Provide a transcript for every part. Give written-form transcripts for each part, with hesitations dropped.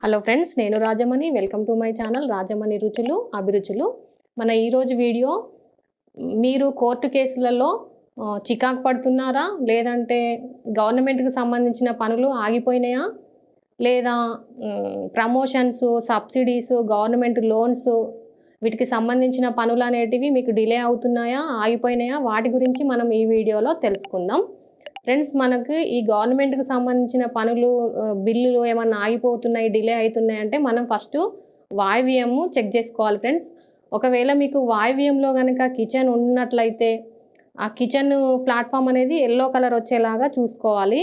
Hello friends, నేను Rajamani. Welcome to my channel Rajamani రుచులు అభిరుచులు. మన ఈరోజు వీడియో, మీరు కోర్టు కేసులలో చికాకు పడుతున్నారా, లేదంటే గవర్నమెంట్కి సంబంధించిన పనులు ఆగిపోయినాయా, లేదా ప్రమోషన్స్, సబ్సిడీస్, గవర్నమెంట్ లోన్స్ వీటికి సంబంధించిన పనులు అనేటివి మీకు డిలే అవుతున్నాయా, ఆగిపోయినాయా, వాటి గురించి మనం ఈ వీడియోలో తెలుసుకుందాం. ఫ్రెండ్స్, మనకు ఈ గవర్నమెంట్కి సంబంధించిన పనులు, బిల్లులు ఏమన్నా ఆగిపోతున్నాయి, డిలే అవుతున్నాయి అంటే మనం ఫస్ట్ వాయువ్యం చెక్ చేసుకోవాలి ఫ్రెండ్స్. ఒకవేళ మీకు వాయువ్యంలో కనుక కిచెన్ ఉన్నట్లయితే ఆ కిచెన్ ప్లాట్ఫామ్ అనేది ఎల్లో కలర్ వచ్చేలాగా చూసుకోవాలి.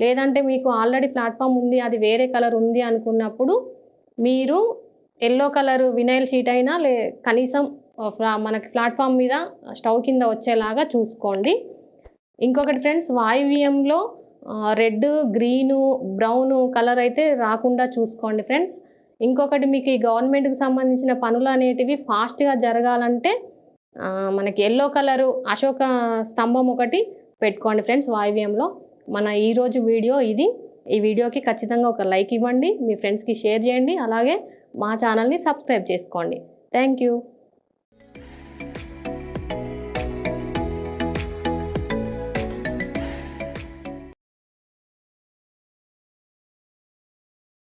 లేదంటే మీకు ఆల్రెడీ ప్లాట్ఫామ్ ఉంది, అది వేరే కలర్ ఉంది అనుకున్నప్పుడు మీరు ఎల్లో కలర్ వినైల్ షీట్ అయినా కనీసం మనకి ప్లాట్ఫామ్ మీద స్టవ్ కింద వచ్చేలాగా చూసుకోండి. ఇంకొకటి ఫ్రెండ్స్, వాయువ్యంలో రెడ్, గ్రీను, బ్రౌన్ కలర్ అయితే రాకుండా చూసుకోండి ఫ్రెండ్స్. ఇంకొకటి, మీకు ఈ గవర్నమెంట్కి సంబంధించిన పనులు అనేటివి ఫాస్ట్గా జరగాలంటే మనకి ఎల్లో కలరు అశోక స్తంభం ఒకటి పెట్టుకోండి ఫ్రెండ్స్ వాయువ్యంలో. మన ఈరోజు వీడియో ఇది. ఈ వీడియోకి ఖచ్చితంగా ఒక లైక్ ఇవ్వండి, మీ ఫ్రెండ్స్కి షేర్ చేయండి, అలాగే మా ఛానల్ని సబ్స్క్రైబ్ చేసుకోండి. Thank you.